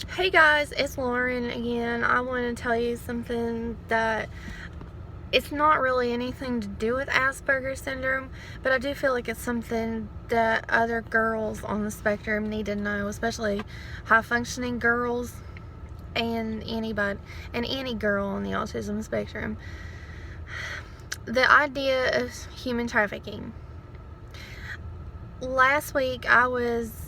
Hey guys, it's Lauren again. I want to tell you something that it's not really anything to do with Asperger's syndrome, but I do feel like it's something that other girls on the spectrum need to know, especially high functioning girls and any girl on the autism spectrum. The idea of human trafficking. Last week I was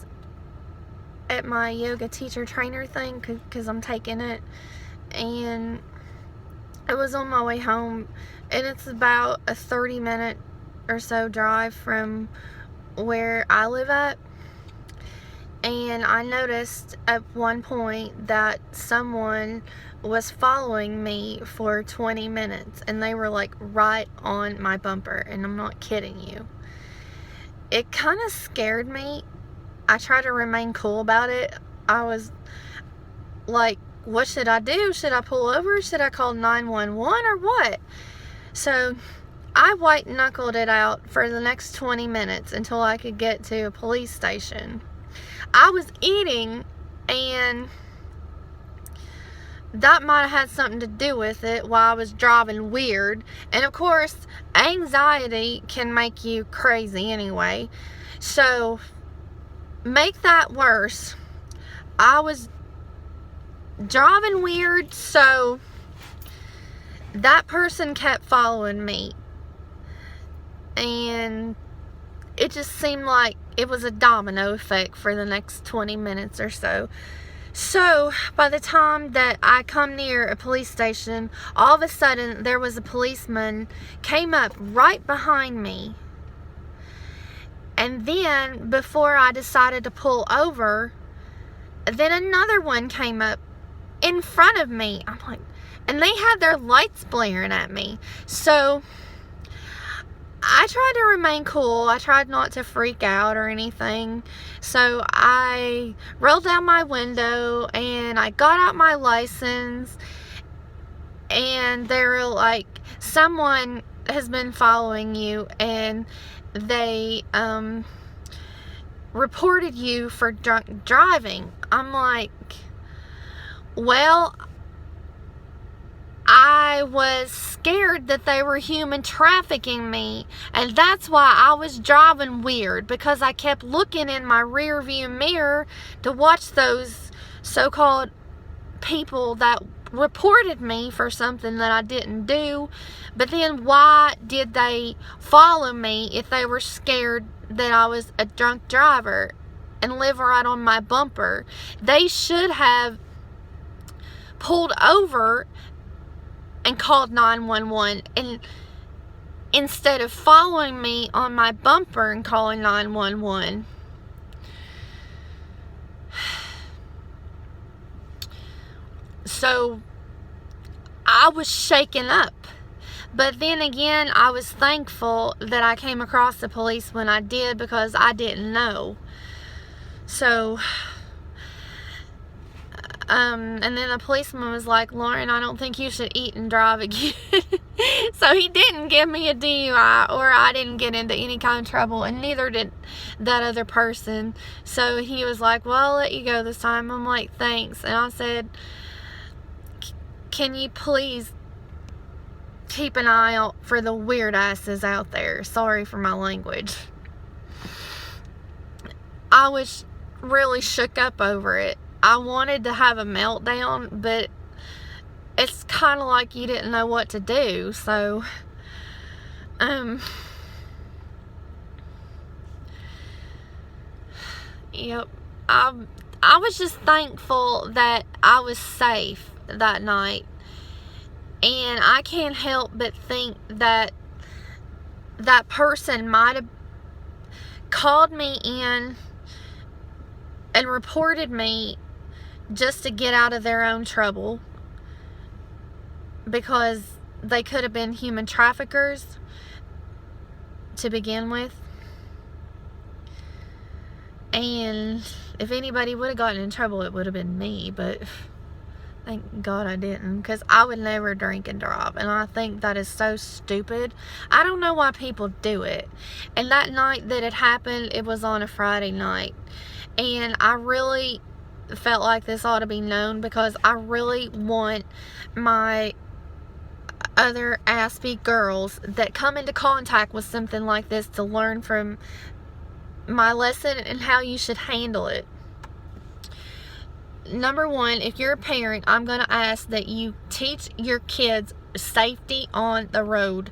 at my yoga teacher trainer thing because I'm taking it, and I was on my way home, and it's about a 30-minute or so drive from where I live at. And I noticed at one point that someone was following me for 20 minutes, and they were like right on my bumper, and I'm not kidding you. It kind of scared me. I tried to remain cool about it. I was like, what should I do? Should I pull over? Should I call 911 or what? So I white knuckled it out for the next 20 minutes until I could get to a police station. I was eating, and that might have had something to do with it while I was driving weird. And of course, anxiety can make you crazy anyway. So make that worse, I was driving weird, so that person kept following me, and it just seemed like it was a domino effect for the next 20 minutes or so. So by the time that I come near a police station, all of a sudden there was a policeman came up right behind me. And then before I decided to pull over, then another one came up in front of me. I'm like, and they had their lights blaring at me. So I tried to remain cool. I tried not to freak out or anything. So I rolled down my window and I got out my license, and they were like, someone has been following you, and they reported you for drunk driving. I'm like, well, I was scared that they were human trafficking me, and that's why I was driving weird, because I kept looking in my rear view mirror to watch those so-called people that reported me for something that I didn't do. But then why did they follow me if they were scared that I was a drunk driver and live right on my bumper? They should have pulled over and called 911, and instead of following me on my bumper and calling 911. So I was shaken up. But then again, I was thankful that I came across the police when I did, because I didn't know. So and then the policeman was like, Lauren, I don't think you should eat and drive again. So he didn't give me a DUI, or I didn't get into any kind of trouble, and neither did that other person. So he was like, well, I'll let you go this time. I'm like, thanks. And I said, can you please keep an eye out for the weird asses out there? Sorry for my language. I was really shook up over it. I wanted to have a meltdown, but it's kind of like you didn't know what to do. So yep, I was just thankful that I was safe that night. And I can't help but think that that person might have called me in and reported me just to get out of their own trouble, because they could have been human traffickers to begin with. And if anybody would have gotten in trouble, it would have been me. But thank God I didn't, because I would never drink and drive, and I think that is so stupid. I don't know why people do it. And that night that it happened, it was on a Friday night, and I really felt like this ought to be known, because I really want my other Aspie girls that come into contact with something like this to learn from my lesson and how you should handle it. Number one, if you're a parent, I'm going to ask that you teach your kids safety on the road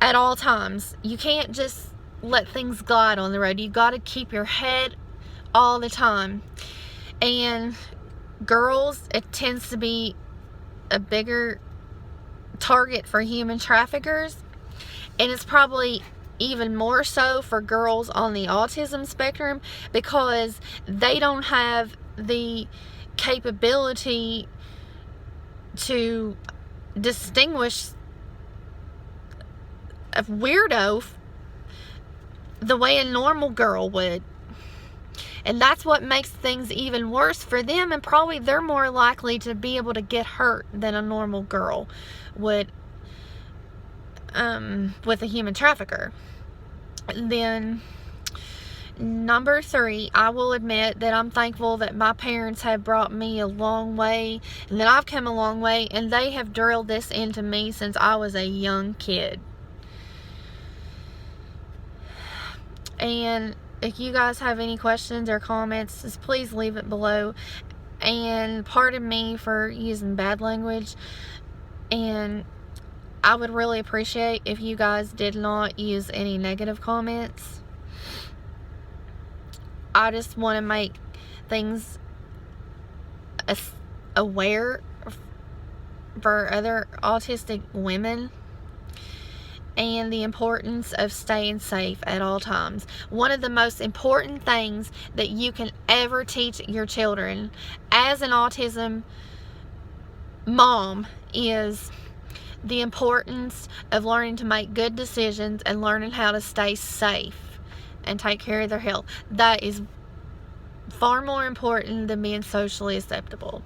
at all times. You can't just let things glide on the road. You've got to keep your head all the time. And girls, it tends to be a bigger target for human traffickers, and it's probably even more so for girls on the autism spectrum, because they don't have the capability to distinguish a weirdo the way a normal girl would. And that's what makes things even worse for them, and probably they're more likely to be able to get hurt than a normal girl would with a human trafficker. And then number 3, I will admit that I'm thankful that my parents have brought me a long way, and that I've come a long way, and they have drilled this into me since I was a young kid. And if you guys have any questions or comments, just please leave it below. And pardon me for using bad language, and I would really appreciate if you guys did not use any negative comments. I just want to make things aware for other autistic women, and the importance of staying safe at all times. One of the most important things that you can ever teach your children as an autism mom is the importance of learning to make good decisions and learning how to stay safe and take care of their health. That is far more important than being socially acceptable.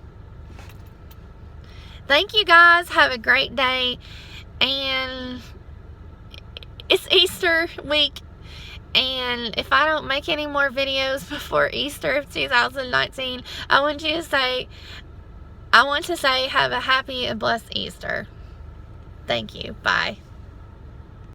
Thank you guys. Have a great day. And it's Easter week, and if I don't make any more videos before Easter of 2019, I want to say have a happy and blessed Easter. Thank you. Bye.